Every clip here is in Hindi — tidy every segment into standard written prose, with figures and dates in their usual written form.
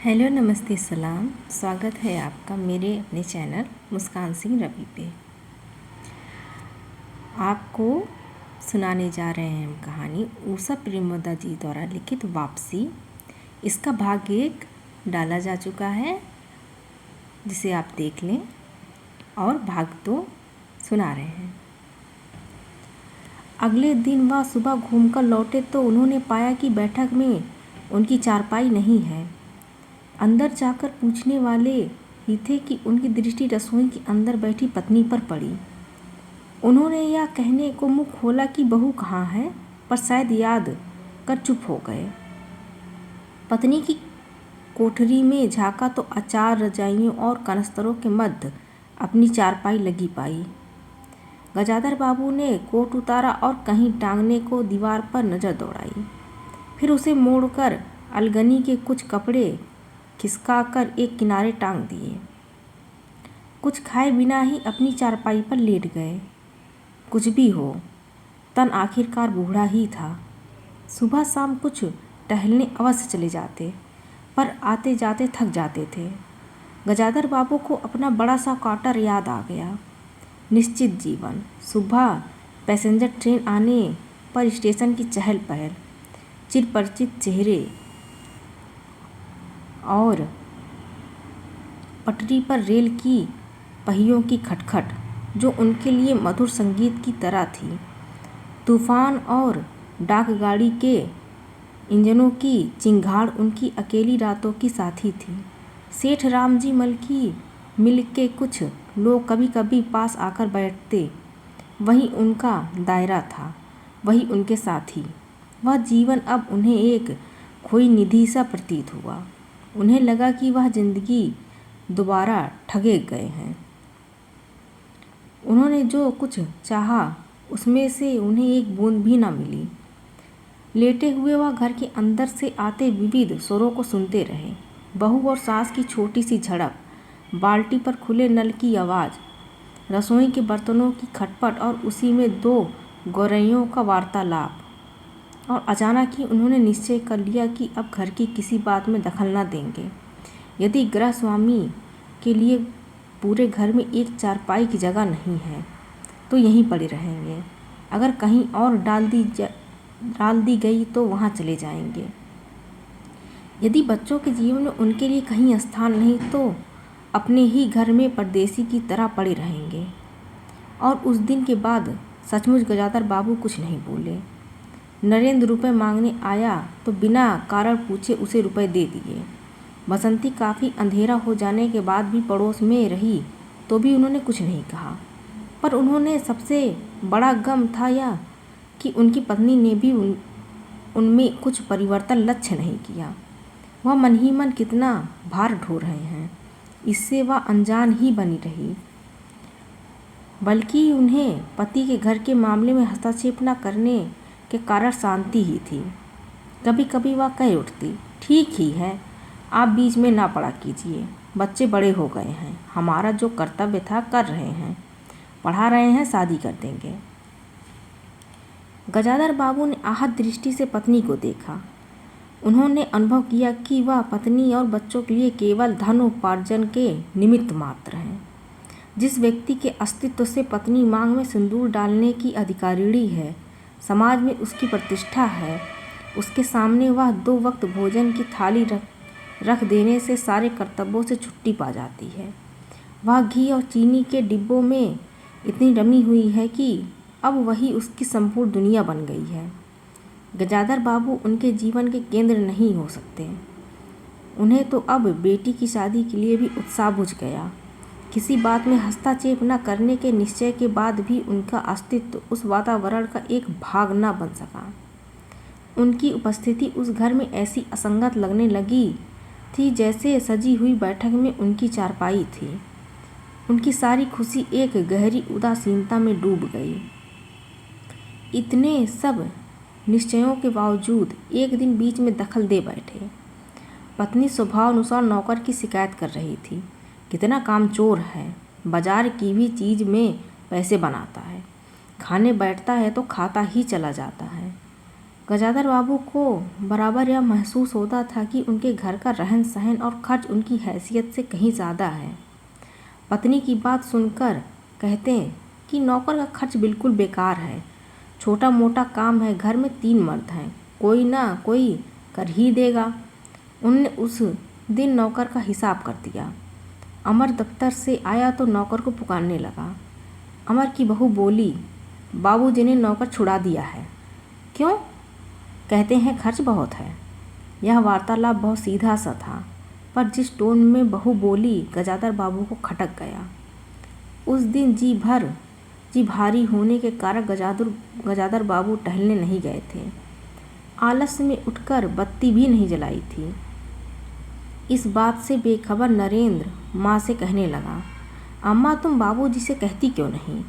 हेलो, नमस्ते, सलाम। स्वागत है आपका मेरे अपने चैनल मुस्कान सिंह रवि पे। आपको सुनाने जा रहे हैं हम कहानी उषा प्रेमोदा जी द्वारा लिखित वापसी। इसका भाग 1 डाला जा चुका है, जिसे आप देख लें, और भाग 2 सुना रहे हैं। अगले दिन वह सुबह घूमकर लौटे तो उन्होंने पाया कि बैठक में उनकी चारपाई नहीं है। अंदर जाकर पूछने वाले ही थे कि उनकी दृष्टि रसोई के अंदर बैठी पत्नी पर पड़ी। उन्होंने यह कहने को मुँह खोला कि बहू कहाँ है, पर शायद याद कर चुप हो गए। पत्नी की कोठरी में झाँका तो अचार, रजाइयों और कनस्तरों के मध्य अपनी चारपाई लगी पाई। गजाधर बाबू ने कोट उतारा और कहीं टांगने को दीवार पर नज़र दौड़ाई। फिर उसे मोड़कर अलगनी के कुछ कपड़े खिसकाकर एक किनारे टांग दिए। कुछ खाए बिना ही अपनी चारपाई पर लेट गए। कुछ भी हो, तन आखिरकार बूढ़ा ही था। सुबह शाम कुछ टहलने अवश्य चले जाते, पर आते जाते थक जाते थे। गजाधर बाबू को अपना बड़ा सा क्वार्टर याद आ गया। निश्चित जीवन, सुबह पैसेंजर ट्रेन आने पर स्टेशन की चहल पहल, चिरपरिचित चेहरे और पटरी पर रेल की पहियों की खटखट, जो उनके लिए मधुर संगीत की तरह थी। तूफान और डाकगाड़ी के इंजनों की चिंगाड़ उनकी अकेली रातों की साथी थी। सेठ रामजी मल की मिल के कुछ लोग कभी कभी पास आकर बैठते, वही उनका दायरा था, वही उनके साथी। वह जीवन अब उन्हें एक खोई निधि सा प्रतीत हुआ। उन्हें लगा कि वह जिंदगी दोबारा ठगे गए हैं। उन्होंने जो कुछ चाहा उसमें से उन्हें एक बूंद भी न मिली। लेटे हुए वह घर के अंदर से आते विविध स्वरों को सुनते रहे। बहू और सास की छोटी सी झड़प, बाल्टी पर खुले नल की आवाज़, रसोई के बर्तनों की खटपट और उसी में 2 गौरैयों का वार्तालाप। और अचानक ही उन्होंने निश्चय कर लिया कि अब घर की किसी बात में दखल न देंगे। यदि गृह स्वामी के लिए पूरे घर में एक चारपाई की जगह नहीं है तो यहीं पड़े रहेंगे। अगर कहीं और डाल दी गई तो वहाँ चले जाएंगे। यदि बच्चों के जीवन में उनके लिए कहीं स्थान नहीं तो अपने ही घर में परदेसी की तरह पड़े रहेंगे। और उस दिन के बाद सचमुच गजाधर बाबू कुछ नहीं बोले। नरेंद्र रुपए मांगने आया तो बिना कारण पूछे उसे रुपए दे दिए। बसंती काफ़ी अंधेरा हो जाने के बाद भी पड़ोस में रही तो भी उन्होंने कुछ नहीं कहा। पर उन्होंने सबसे बड़ा गम था यह कि उनकी पत्नी ने भी उनमें कुछ परिवर्तन लक्ष्य नहीं किया। वह मन ही मन कितना भार ढो रहे हैं, इससे वह अनजान ही बनी रही। बल्कि उन्हें पति के घर के मामले में हस्तक्षेप न करने के कारण शांति ही थी। कभी कभी वह कह उठती, ठीक ही है, आप बीच में ना पड़ा कीजिए। बच्चे बड़े हो गए हैं, हमारा जो कर्तव्य था कर रहे हैं, पढ़ा रहे हैं, शादी कर देंगे। गजाधर बाबू ने आहत दृष्टि से पत्नी को देखा। उन्होंने अनुभव किया कि वह पत्नी और बच्चों के लिए केवल धन उपार्जन के निमित्त मात्र हैं। जिस व्यक्ति के अस्तित्व से पत्नी मांग में सिंदूर डालने की अधिकारिणी है, समाज में उसकी प्रतिष्ठा है, उसके सामने वह 2 वक्त भोजन की थाली रख देने से सारे कर्तव्यों से छुट्टी पा जाती है। वह घी और चीनी के डिब्बों में इतनी रमी हुई है कि अब वही उसकी संपूर्ण दुनिया बन गई है। गजाधर बाबू उनके जीवन के केंद्र नहीं हो सकते। उन्हें तो अब बेटी की शादी के लिए भी उत्साह बुझ गया। किसी बात में हस्तक्षेप न करने के निश्चय के बाद भी उनका अस्तित्व उस वातावरण का एक भाग न बन सका। उनकी उपस्थिति उस घर में ऐसी असंगत लगने लगी थी जैसे सजी हुई बैठक में उनकी चारपाई थी। उनकी सारी खुशी एक गहरी उदासीनता में डूब गई। इतने सब निश्चयों के बावजूद एक दिन बीच में दखल दे बैठे। पत्नी स्वभाव अनुसार नौकर की शिकायत कर रही थी, कितना कामचोर है, बाजार की भी चीज़ में पैसे बनाता है, खाने बैठता है तो खाता ही चला जाता है। गजाधर बाबू को बराबर यह महसूस होता था कि उनके घर का रहन सहन और खर्च उनकी हैसियत से कहीं ज़्यादा है। पत्नी की बात सुनकर कहते कि नौकर का खर्च बिल्कुल बेकार है, छोटा मोटा काम है, घर में 3 मर्द हैं, कोई ना कोई कर ही देगा। उनने उस दिन नौकर का हिसाब कर दिया। अमर दफ्तर से आया तो नौकर को पुकारने लगा। अमर की बहू बोली, बाबूजी ने नौकर छुड़ा दिया है। क्यों? कहते हैं खर्च बहुत है। यह वार्तालाप बहुत सीधा सा था, पर जिस टोन में बहू बोली गजाधर बाबू को खटक गया। उस दिन जी भारी होने के कारण गजाधर बाबू टहलने नहीं गए थे। आलस में उठकर बत्ती भी नहीं जलाई थी। इस बात से बेखबर नरेंद्र माँ से कहने लगा, अम्मा तुम बाबूजी से कहती क्यों नहीं?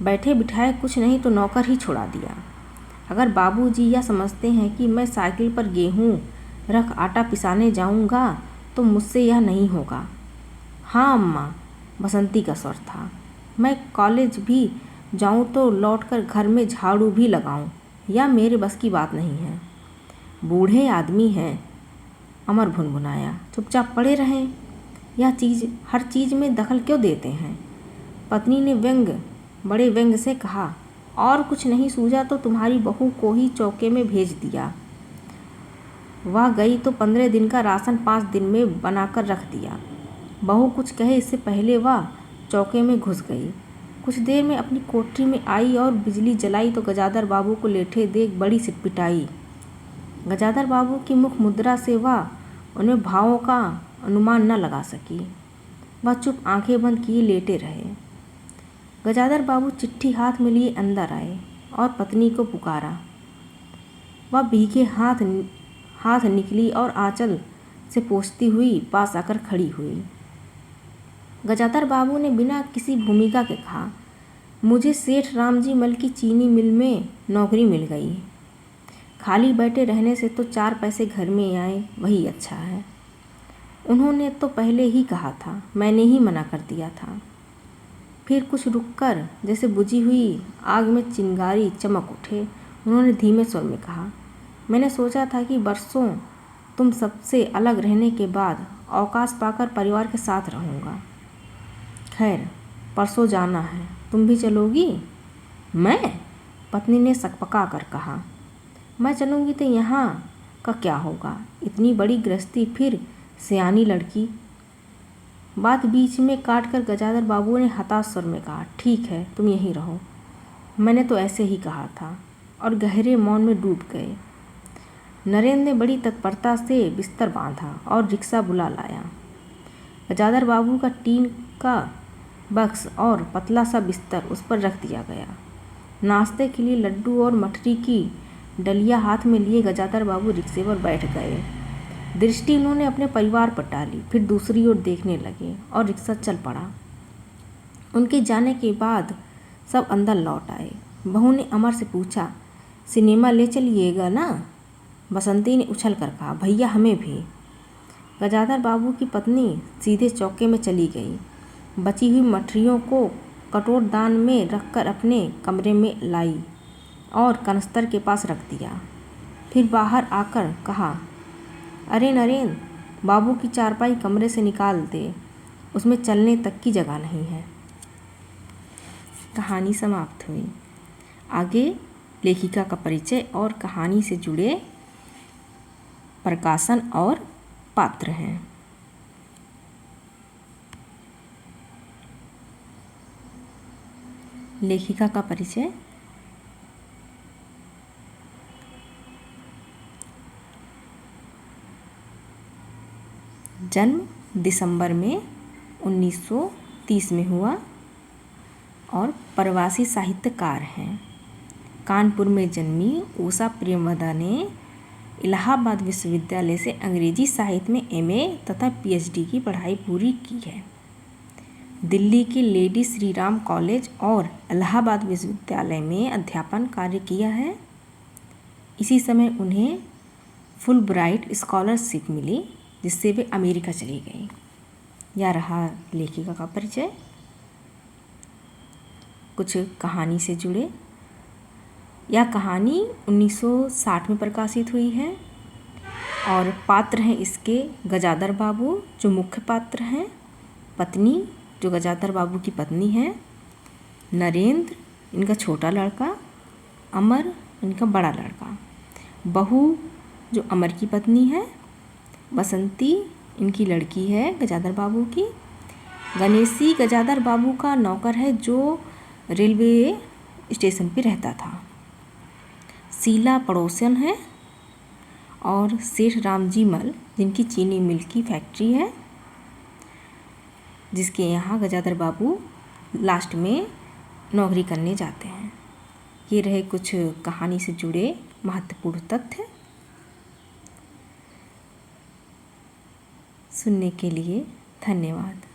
बैठे बिठाए कुछ नहीं तो नौकर ही छुड़ा दिया। अगर बाबूजी यह समझते हैं कि मैं साइकिल पर गेहूँ रख आटा पिसाने जाऊँगा तो मुझसे यह नहीं होगा। हाँ अम्मा, बसंती का स्वर था, मैं कॉलेज भी जाऊँ तो लौटकर घर में झाड़ू भी लगाऊँ, या मेरे बस की बात नहीं है। बूढ़े आदमी हैं, अमर भुनभुनाया, चुपचाप पड़े रहें। हर चीज़ में दखल क्यों देते हैं? पत्नी ने बड़े व्यंग से कहा, और कुछ नहीं सूझा तो तुम्हारी बहू को ही चौके में भेज दिया। वह गई तो 15 दिन का राशन 5 दिन में बनाकर रख दिया। बहू कुछ कहे इससे पहले वह चौके में घुस गई। कुछ देर में अपनी कोठरी में आई और बिजली जलाई तो गजाधर बाबू को लेटे देख बड़ी सिटपिटाई। गजाधर बाबू की मुख मुद्रा से वह उनमें भावों का अनुमान न लगा सकी। वह चुप आंखें बंद किए लेटे रहे। गजाधर बाबू चिट्ठी हाथ में लिए अंदर आए और पत्नी को पुकारा। वह भीगे हाथ निकली और आंचल से पोंछती हुई पास आकर खड़ी हुई। गजाधर बाबू ने बिना किसी भूमिका के कहा, मुझे सेठ रामजी मल की चीनी मिल में नौकरी मिल गई। खाली बैठे रहने से तो 4 पैसे घर में आए वही अच्छा है। उन्होंने तो पहले ही कहा था, मैंने ही मना कर दिया था। फिर कुछ रुककर जैसे बुझी हुई आग में चिंगारी चमक उठे। उन्होंने धीमे स्वर में कहा, मैंने सोचा था कि बरसों तुम सबसे अलग रहने के बाद अवकाश पाकर परिवार के साथ रहूँगा। खैर, परसों जाना है, तुम भी चलोगी? मैं? पत्नी ने सकपका कर कहा, मैं चलूँगी तो यहाँ का क्या होगा? इतनी बड़ी गृहस्थी, फिर सियानी लड़की। बात बीच में काट कर गजाधर बाबू ने हताश स्वर में कहा, ठीक है, तुम यहीं रहो, मैंने तो ऐसे ही कहा था, और गहरे मौन में डूब गए। नरेंद्र ने बड़ी तत्परता से बिस्तर बांधा और रिक्शा बुला लाया। गजाधर बाबू का टीन का बक्स और पतला सा बिस्तर उस पर रख दिया गया। नाश्ते के लिए लड्डू और मठरी की डलिया हाथ में लिए गजाधर बाबू रिक्शे पर बैठ गए। दृष्टि उन्होंने अपने परिवार पर डाली, फिर दूसरी ओर देखने लगे और रिक्शा चल पड़ा। उनके जाने के बाद सब अंदर लौट आए। बहू ने अमर से पूछा, सिनेमा ले चलिएगा ना? बसंती ने उछल कर कहा, भैया हमें भी। गजाधर बाबू की पत्नी सीधे चौके में चली गई। बची हुई मठरियों को कटोरदान में रखकर अपने कमरे में लाई और कनस्तर के पास रख दिया। फिर बाहर आकर कहा, अरे नरेंद्र, बाबू की चारपाई कमरे से निकाल दे, उसमें चलने तक की जगह नहीं है। कहानी समाप्त हुई। आगे लेखिका का परिचय और कहानी से जुड़े प्रकाशन और पात्र हैं। लेखिका का परिचय। जन्म दिसंबर में 1930 में हुआ और प्रवासी साहित्यकार हैं। कानपुर में जन्मी उषा प्रेमवदा ने इलाहाबाद विश्वविद्यालय से अंग्रेजी साहित्य में एमए तथा पीएचडी की पढ़ाई पूरी की है। दिल्ली के लेडी श्री राम कॉलेज और इलाहाबाद विश्वविद्यालय में अध्यापन कार्य किया है। इसी समय उन्हें फुलब्राइट स्कॉलरशिप मिली, जिससे वे अमेरिका चली गई। यह रहा लेखिका का परिचय। कुछ कहानी से जुड़े यह कहानी 1960 में प्रकाशित हुई है और पात्र हैं इसके गजादर बाबू जो मुख्य पात्र हैं, पत्नी जो गजादर बाबू की पत्नी है, नरेंद्र इनका छोटा लड़का, अमर इनका बड़ा लड़का, बहू जो अमर की पत्नी है, बसंती इनकी लड़की है गजादर बाबू की, गणेशी गजादर बाबू का नौकर है जो रेलवे स्टेशन पे रहता था, शीला पड़ोसन है और सेठ रामजी मल जिनकी चीनी मिल की फैक्ट्री है, जिसके यहाँ गजादर बाबू लास्ट में नौकरी करने जाते हैं। ये रहे कुछ कहानी से जुड़े महत्वपूर्ण तथ्य। सुनने के लिए धन्यवाद।